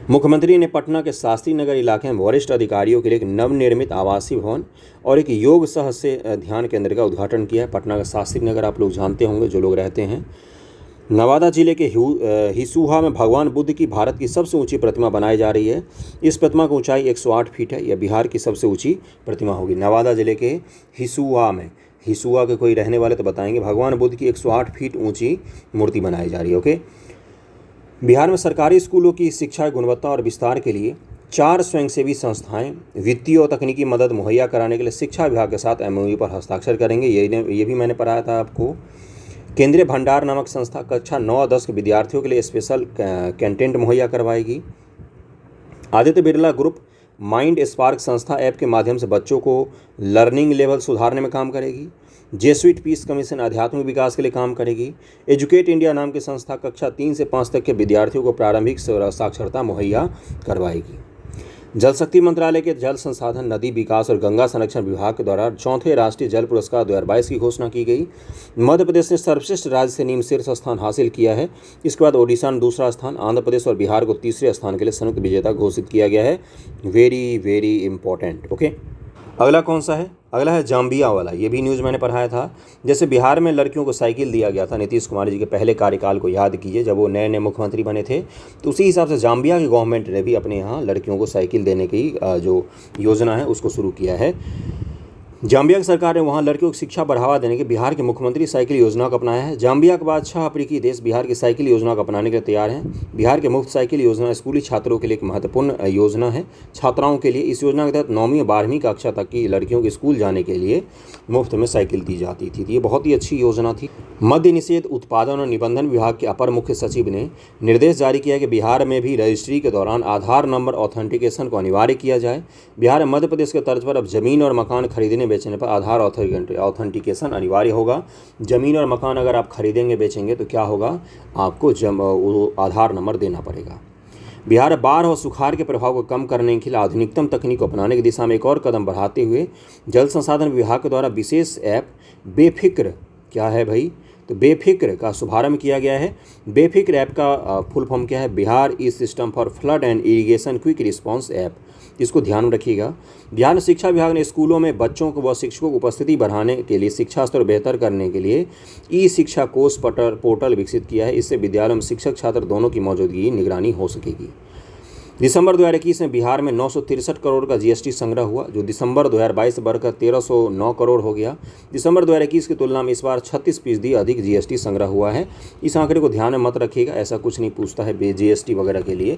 मुख्यमंत्री ने पटना के शास्त्री नगर इलाके में वरिष्ठ अधिकारियों के लिए एक नवनिर्मित आवासीय भवन और एक योग सह से ध्यान केंद्र का उद्घाटन किया है। पटना का शास्त्री नगर आप लोग जानते होंगे जो लोग रहते हैं। नवादा जिले के हिसुआ में भगवान बुद्ध की भारत की सबसे ऊंची प्रतिमा बनाई जा रही है। इस प्रतिमा की ऊंचाई 108 फीट है। यह बिहार की सबसे ऊंची प्रतिमा होगी। नवादा जिले के हिसुआ में, हिसुआ के कोई रहने वाले तो बताएंगे, भगवान बुद्ध की 108 फीट ऊंची मूर्ति बनाई जा रही है। ओके, बिहार में सरकारी स्कूलों की शिक्षा गुणवत्ता और विस्तार के लिए 4 स्वयंसेवी संस्थाएं वित्तीय और तकनीकी मदद मुहैया कराने के लिए शिक्षा विभाग के साथ MOU पर हस्ताक्षर करेंगे। ये भी मैंने पढ़ाया था आपको। केंद्रीय भंडार नामक संस्था कक्षा 9 और 10 के विद्यार्थियों के लिए स्पेशल कंटेंट मुहैया करवाएगी। Aditya Birla group mind spark संस्था ऐप के माध्यम से बच्चों को लर्निंग लेवल सुधारने में काम करेगी। जेसुइट पीस कमीशन आध्यात्मिक विकास के लिए काम करेगी। एजुकेट इंडिया नाम की संस्था कक्षा 3 से 5 तक के विद्यार्थियों को प्रारंभिक साक्षरता मुहैया करवाएगी। जल शक्ति मंत्रालय के जल संसाधन, नदी विकास और गंगा संरक्षण विभाग के द्वारा 4थे राष्ट्रीय जल पुरस्कार 2022 की घोषणा की गई। मध्य प्रदेश ने सर्वश्रेष्ठ राज्य से नीम शीर्ष स्थान हासिल किया है। इसके बाद ओडिशा ने दूसरा स्थान, आंध्र प्रदेश और बिहार को तीसरे स्थान के लिए संयुक्त विजेता घोषित किया गया है। Very very important. ओके, अगला कौन सा है? अगला है जाम्बिया वाला। ये भी न्यूज़ मैंने पढ़ाया था। जैसे बिहार में लड़कियों को साइकिल दिया गया था नीतीश कुमार जी के पहले कार्यकाल को याद कीजिए, जब वो नए नए मुख्यमंत्री बने थे, तो उसी हिसाब से जाम्बिया की गवर्नमेंट ने भी अपने यहाँ लड़कियों को साइकिल देने की जो योजना है उसको शुरू किया है। जाम्बिया की सरकार ने वहां लड़कियों की शिक्षा बढ़ावा देने के बिहार के मुख्यमंत्री साइकिल योजना को अपनाया है। जाम्बिया के बाद 6 अफ्रीकी देश बिहार की साइकिल योजना को अपनाने के लिए तैयार हैं। बिहार के मुफ्त साइकिल योजना स्कूली छात्रों के लिए एक महत्वपूर्ण योजना है। छात्राओं के लिए इस योजना के तहत 9वीं और 12वीं कक्षा तक की लड़कियों के स्कूल जाने के लिए मुफ्त में साइकिल दी जाती थी। ये बहुत ही अच्छी योजना थी। मद्य निषेध, उत्पादन और निबंधन विभाग के अपर मुख्य सचिव ने निर्देश जारी किया कि बिहार में भी रजिस्ट्री के दौरान आधार नंबर ऑथेंटिकेशन को अनिवार्य किया जाए। बिहार में मध्य प्रदेश के तर्ज पर अब जमीन और मकान खरीदने बेचने पर आधार ऑथेंटिकेशन अनिवार्य होगा। ज़मीन और मकान अगर आप खरीदेंगे बेचेंगे तो क्या होगा, आपको आधार नंबर देना पड़ेगा। बिहार बाढ़ और सुखाड़ के प्रभाव को कम करने के लिए आधुनिकतम तकनीक को अपनाने की दिशा में एक और कदम बढ़ाते हुए जल संसाधन विभाग के द्वारा विशेष ऐप बेफिक्र, क्या है भाई, तो बेफिक्र का शुभारंभ किया गया है। बेफिक्र ऐप का फुल फॉर्म क्या है, Bihar E system for flood and irrigation quick response app. इसको ध्यान में रखिएगा। बिहार शिक्षा विभाग ने स्कूलों में बच्चों को व शिक्षकों की उपस्थिति बढ़ाने के लिए शिक्षा स्तर बेहतर करने के लिए ई शिक्षा कोष पोर्टल विकसित किया है। इससे विद्यालयों में शिक्षक छात्र दोनों की मौजूदगी निगरानी हो सकेगी। दिसंबर 2021 में बिहार में 963 करोड़ का जीएसटी संग्रह हुआ, जो दिसंबर 2022 से बढ़कर 1309 करोड़ हो गया। दिसंबर 2021 की तुलना में इस बार 36% अधिक जीएसटी संग्रह हुआ है। इस आंकड़े को ध्यान में मत रखिएगा, ऐसा कुछ नहीं पूछता है जीएसटी वगैरह के लिए।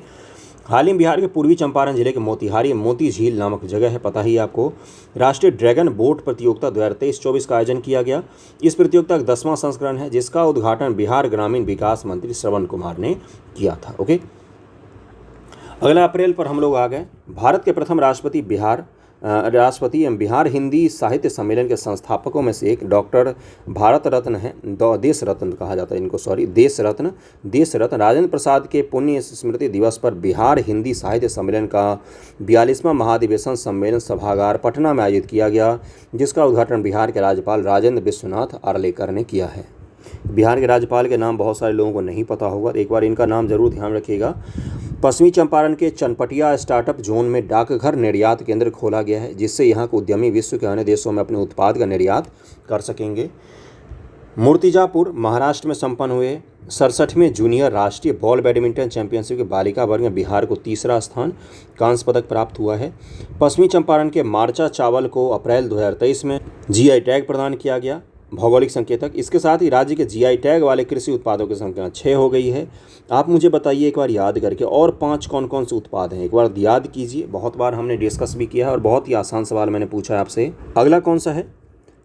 हाल ही में बिहार के पूर्वी चंपारण जिले के मोतिहारी मोती झील नामक जगह है, पता ही आपको, राष्ट्रीय ड्रैगन बोट प्रतियोगिता 2023-24 का आयोजन किया गया। इस प्रतियोगिता का 10वां संस्करण है, जिसका उद्घाटन बिहार ग्रामीण विकास मंत्री श्रवण कुमार ने किया था। ओके, अगला अप्रैल पर हम लोग आ गए। भारत के प्रथम राष्ट्रपति एवं बिहार हिंदी साहित्य सम्मेलन के संस्थापकों में से एक डॉक्टर भारत रत्न है, देश रत्न कहा जाता है इनको, देश रत्न राजेंद्र प्रसाद के पुण्य स्मृति दिवस पर बिहार हिंदी साहित्य सम्मेलन का 42वां महाधिवेशन सम्मेलन सभागार पटना में आयोजित किया गया, जिसका उद्घाटन बिहार के राज्यपाल राजेंद्र विश्वनाथ आर्लेकर ने किया है। बिहार के राज्यपाल के नाम बहुत सारे लोगों को नहीं पता होगा, एक बार इनका नाम जरूर ध्यान रखिएगा। पश्चिमी चंपारण के चनपटिया स्टार्टअप जोन में डाकघर निर्यात केंद्र खोला गया है, जिससे यहाँ के उद्यमी विश्व के अन्य देशों में अपने उत्पाद का निर्यात कर सकेंगे। मूर्तिजापुर महाराष्ट्र में संपन्न हुए 67वें जूनियर राष्ट्रीय बॉल बैडमिंटन चैंपियनशिप के बालिका वर्ग में बिहार को 3रा स्थान, कांस्य पदक प्राप्त हुआ है। पश्चिमी चंपारण के मार्चा चावल को अप्रैल 2023 में जीआई टैग प्रदान किया गया, भौगोलिक संकेतक। इसके साथ ही राज्य के जीआई टैग वाले कृषि उत्पादों की संख्या 6 हो गई है। आप मुझे बताइए एक बार याद करके, और 5 कौन कौन से उत्पाद हैं, एक बार याद कीजिए। बहुत बार हमने डिस्कस भी किया है और बहुत ही आसान सवाल मैंने पूछा है आपसे। अगला कौन सा है,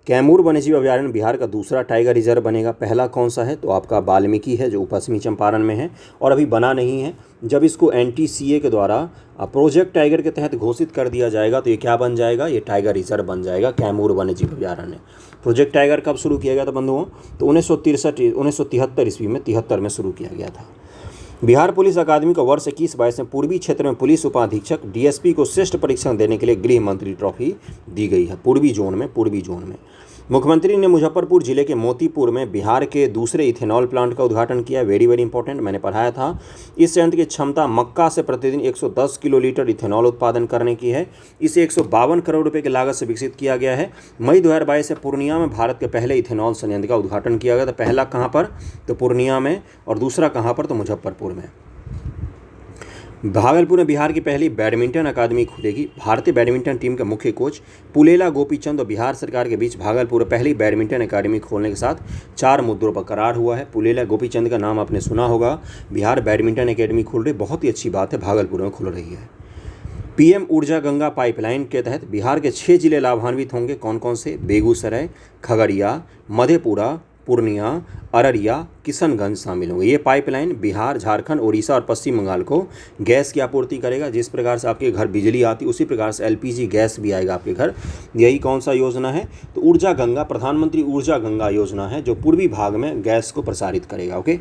कैमूर वन्यजीव अभयारण्य बिहार का दूसरा टाइगर रिजर्व बनेगा। पहला कौन सा है, तो आपका वाल्मीकि है, जो पश्चिमी चंपारण में है और अभी बना नहीं है। जब इसको एनटीसीए के द्वारा प्रोजेक्ट टाइगर के तहत घोषित कर दिया जाएगा तो ये क्या बन जाएगा, ये टाइगर रिजर्व बन जाएगा, कैमूर वन्यजीव अभयारण्य। प्रोजेक्ट टाइगर कब शुरू किया गया था बंधुओं, तो 1973 ईस्वी में 73 में शुरू किया गया था। बिहार पुलिस अकादमी को वर्ष 21-22 में पूर्वी क्षेत्र में पुलिस उपाधीक्षक डीएसपी को श्रेष्ठ परीक्षण देने के लिए गृह मंत्री ट्रॉफी दी गई है। पूर्वी जोन में मुख्यमंत्री ने मुजफ्फरपुर जिले के मोतीपुर में बिहार के दूसरे इथेनॉल प्लांट का उद्घाटन किया। वेरी इंपॉर्टेंट, मैंने पढ़ाया था। इस संयंत्र की क्षमता मक्का से प्रतिदिन 110 किलोलीटर इथेनॉल उत्पादन करने की है। इसे 152 करोड़ रुपए की लागत से विकसित किया गया है। मई 2022 से पूर्णिया में भारत के पहले इथेनॉल संयंत्र का उद्घाटन किया गया था। पहला कहाँ पर, तो पूर्णिया में, और दूसरा कहाँ पर, तो मुजफ्फरपुर में। भागलपुर में बिहार की पहली बैडमिंटन अकादमी खुलेगी। भारतीय बैडमिंटन टीम के मुख्य कोच पुलेला गोपीचंद और बिहार सरकार के बीच भागलपुर में पहली बैडमिंटन अकादमी खोलने के साथ 4 मुद्दों पर करार हुआ है। पुलेला गोपीचंद का नाम आपने सुना होगा। बिहार बैडमिंटन अकादमी खुल रही, बहुत ही अच्छी बात है, भागलपुर में खुल रही है। पीएम ऊर्जा गंगा पाइपलाइन के तहत बिहार के 6 जिले लाभान्वित होंगे। कौन कौन से, बेगूसराय, खगड़िया, मधेपुरा, पूर्णिया, अररिया, किशनगंज शामिल होंगे। ये पाइपलाइन बिहार, झारखंड, उड़ीसा और पश्चिम बंगाल को गैस की आपूर्ति करेगा। जिस प्रकार से आपके घर बिजली आती उसी प्रकार से एलपीजी गैस भी आएगा आपके घर। यही कौन सा योजना है, तो ऊर्जा गंगा, प्रधानमंत्री ऊर्जा गंगा योजना है, जो पूर्वी भाग में गैस को प्रसारित करेगा। ओके,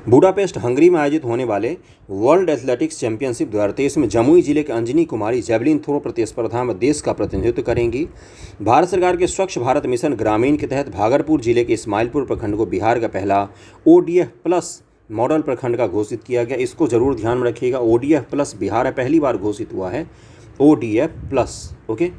बुडापेस्ट हंगरी में आयोजित होने वाले वर्ल्ड एथलेटिक्स चैंपियनशिप 2023 में जमुई जिले के अंजनी कुमारी जैवलिन थ्रो प्रतिस्पर्धा में देश का प्रतिनिधित्व करेंगी। भारत सरकार के स्वच्छ भारत मिशन ग्रामीण के तहत भागलपुर जिले के इस्माइलपुर प्रखंड को बिहार का पहला ODF प्लस मॉडल प्रखंड का घोषित किया गया। इसको जरूर ध्यान में रखिएगा, ODF प्लस बिहार में पहली बार घोषित हुआ है, ODF प्लस। ओके,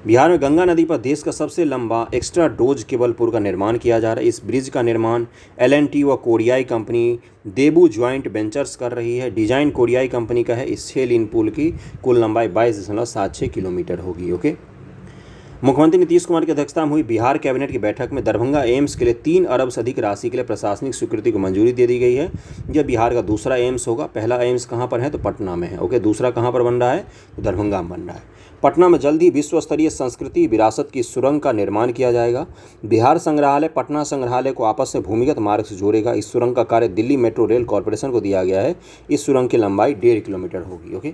बिहार में गंगा नदी पर देश का सबसे लंबा एक्स्ट्रा डोज केबल पुल का निर्माण किया जा रहा है। इस ब्रिज का निर्माण L&T व कोरियाई कंपनी देबू ज्वाइंट वेंचर्स कर रही है। डिजाइन कोरियाई कंपनी का है। इस 6 लेन पुल की कुल लंबाई 22.76 किलोमीटर होगी। ओके, मुख्यमंत्री नीतीश कुमार की अध्यक्षता में हुई बिहार कैबिनेट की बैठक में दरभंगा एम्स के लिए 3 अरब से अधिक राशि के लिए प्रशासनिक स्वीकृति को मंजूरी दे दी गई है। यह बिहार का दूसरा एम्स होगा। पहला एम्स कहाँ पर है? तो पटना में है। ओके, दूसरा कहाँ पर बन रहा है? तो दरभंगा में बन रहा है। पटना में जल्द ही विश्व स्तरीय संस्कृति विरासत की सुरंग का निर्माण किया जाएगा। बिहार संग्रहालय पटना संग्रहालय को आपस में भूमिगत मार्ग से जोड़ेगा। इस सुरंग का कार्य दिल्ली मेट्रो रेल कॉरपोरेशन को दिया गया है। इस सुरंग की लंबाई 1.5 किलोमीटर होगी। ओके,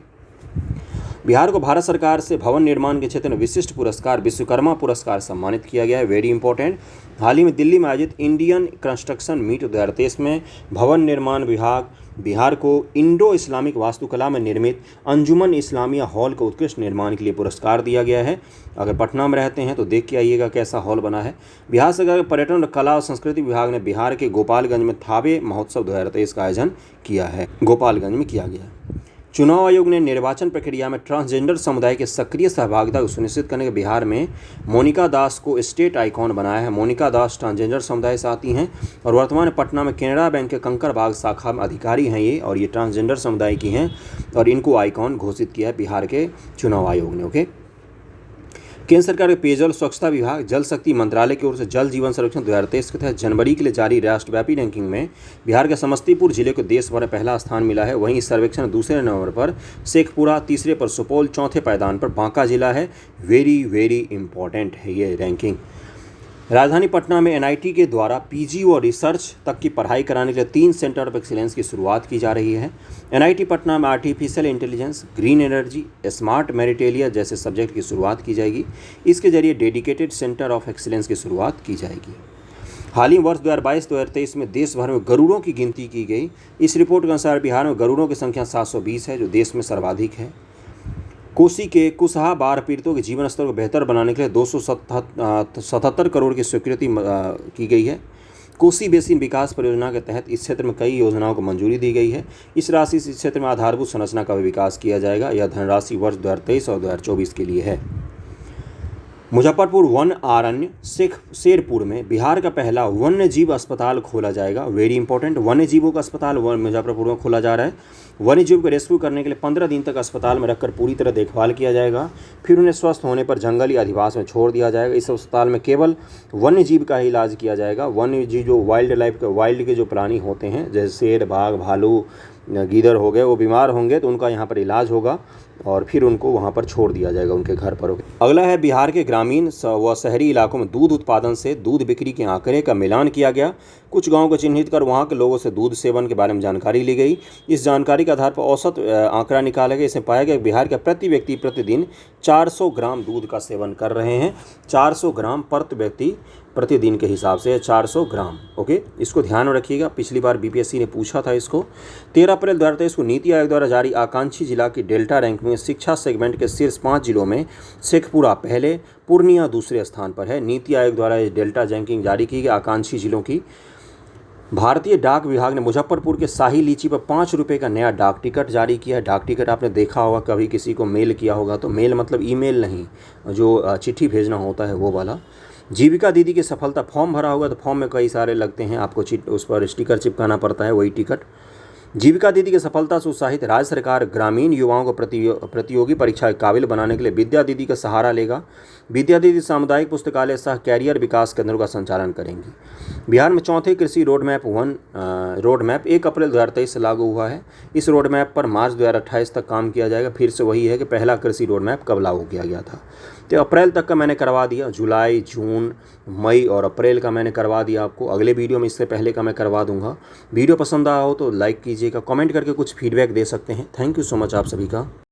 बिहार को भारत सरकार से भवन निर्माण के क्षेत्र में विशिष्ट पुरस्कार विश्वकर्मा पुरस्कार सम्मानित किया गया है। Very important. हाल ही में दिल्ली में आयोजित इंडियन कंस्ट्रक्शन मीट 2023 में भवन निर्माण विभाग बिहार को इंडो इस्लामिक वास्तुकला में निर्मित अंजुमन इस्लामिया हॉल के उत्कृष्ट निर्माण के लिए पुरस्कार दिया गया है। अगर पटना में रहते हैं तो देख के आइएगा कैसा हॉल बना है। बिहार सरकार के पर्यटन कला और संस्कृति विभाग ने बिहार के गोपालगंज में थावे महोत्सव 2023 का आयोजन किया है। गोपालगंज में किया गया। चुनाव आयोग ने निर्वाचन प्रक्रिया में ट्रांसजेंडर समुदाय की सक्रिय सहभागिता को सुनिश्चित करने के बिहार में मोनिका दास को स्टेट आइकॉन बनाया है। मोनिका दास ट्रांसजेंडर समुदाय से आती हैं और वर्तमान में पटना में केनरा बैंक के कंकड़बाग शाखा में अधिकारी हैं ये, और ये ट्रांसजेंडर समुदाय की हैं और इनको आइकॉन घोषित किया है बिहार के चुनाव आयोग ने। ओके, केंद्र सरकार के पेयजल स्वच्छता विभाग जल शक्ति मंत्रालय की ओर से जल जीवन सर्वेक्षण 2023 के तहत जनवरी के लिए जारी राष्ट्रव्यापी रैंकिंग में बिहार के समस्तीपुर जिले को देश भर में पहला स्थान मिला है। वहीं इस सर्वेक्षण दूसरे नंबर पर शेखपुरा, तीसरे पर सुपौल, चौथे पायदान पर बांका जिला है। वेरी वेरी इंपॉर्टेंट है ये रैंकिंग। राजधानी पटना में एनआईटी के द्वारा पीजी और रिसर्च तक की पढ़ाई कराने के लिए 3 सेंटर ऑफ एक्सीलेंस की शुरुआत की जा रही है। एनआईटी पटना में artificial intelligence, green energy, smart मैरिटेलिया जैसे सब्जेक्ट की शुरुआत की जाएगी। इसके जरिए डेडिकेटेड सेंटर ऑफ एक्सीलेंस की शुरुआत की जाएगी। हाल ही वर्ष 2022-2023 में देश भर में गरुड़ों की गिनती की गई। इस रिपोर्ट के अनुसार बिहार में गरुड़ों की संख्या 720 है, जो देश में सर्वाधिक है। कोसी के कुशहा बाढ़ पीड़ितों के जीवन स्तर को बेहतर बनाने के लिए 277 करोड़ की स्वीकृति की गई है। कोसी बेसिन विकास परियोजना के तहत इस क्षेत्र में कई योजनाओं को मंजूरी दी गई है। इस राशि से इस क्षेत्र में आधारभूत संरचना का भी विकास किया जाएगा। यह धनराशि वर्ष 2023 और 2024 के लिए है। मुजफ्फरपुर वन अरण्य शेरपुर में बिहार का पहला वन्य जीव अस्पताल खोला जाएगा। Very important. वन्य जीवों का अस्पताल मुजफ्फरपुर में खोला जा रहा है। वन्य जीव को रेस्क्यू करने के लिए 15 दिन तक अस्पताल में रखकर पूरी तरह देखभाल किया जाएगा। फिर उन्हें स्वस्थ होने पर जंगली अधिवास में छोड़ दिया जाएगा। इस अस्पताल में केवल वन्य जीव का ही इलाज किया जाएगा। वन्य जीव जो वाइल्ड के जो प्राणी होते हैं, जैसे शेर, बाघ, भालू, गीदड़ हो गए, वो बीमार होंगे तो उनका यहाँ पर इलाज होगा और फिर उनको वहाँ पर छोड़ दिया जाएगा उनके घर पर। अगला है बिहार के ग्रामीण व शहरी इलाकों में दूध उत्पादन से दूध बिक्री के आंकड़े का मिलान किया गया। कुछ गांवों को चिन्हित कर वहां के लोगों से दूध सेवन के बारे में जानकारी ली गई। इस जानकारी के आधार पर औसत आंकड़ा निकाला गया। इसमें पाया गया कि बिहार के प्रति व्यक्ति प्रतिदिन 400 ग्राम दूध का सेवन कर रहे हैं। 400 ग्राम प्रति व्यक्ति प्रतिदिन के हिसाब से 400 ग्राम। ओके, इसको ध्यान में रखिएगा। पिछली बार बीपीएससी ने पूछा था इसको। 13 अप्रैल 2023 को नीति आयोग द्वारा जारी आकांक्षी जिला की डेल्टा रैंकिंग में शिक्षा सेगमेंट के शीर्ष 5 जिलों में शेखपुरा पहले, पूर्णिया दूसरे स्थान पर है। नीति आयोग द्वारा ये डेल्टा रैंकिंग जारी की गई आकांक्षी जिलों की। भारतीय डाक विभाग ने मुजफ्फरपुर के शाही लीची पर 5 रुपये का नया डाक टिकट जारी किया है। डाक टिकट आपने देखा होगा, कभी किसी को मेल किया होगा तो। मेल मतलब ईमेल नहीं, जो चिट्ठी भेजना होता है वो वाला। जीविका दीदी की सफलता, फॉर्म भरा होगा तो फॉर्म में कई सारे लगते हैं, आपको उस पर स्टिकर चिपकाना पड़ता है, वही टिकट। जीविका दीदी की सफलता से उत्साहित राज्य सरकार ग्रामीण युवाओं को प्रतियोगी परीक्षा के काबिल बनाने के लिए विद्या दीदी का सहारा लेगा। विद्या दीदी सामुदायिक पुस्तकालय सह कैरियर विकास केंद्रों का संचालन करेंगी। बिहार में चौथे कृषि रोडमैप 1 अप्रैल 2023 से लागू हुआ है। इस रोडमैप पर मार्च 2028 तक काम किया जाएगा। फिर से वही है कि पहला कृषि रोडमैप कब लागू किया गया था, तो अप्रैल तक का मैंने करवा दिया। जुलाई, जून, मई और अप्रैल का मैंने करवा दिया आपको। अगले वीडियो में इससे पहले का मैं करवा दूंगा। वीडियो पसंद आया हो तो लाइक कीजिएगा, कमेंट करके कुछ फीडबैक दे सकते हैं। थैंक यू सो मच आप सभी का।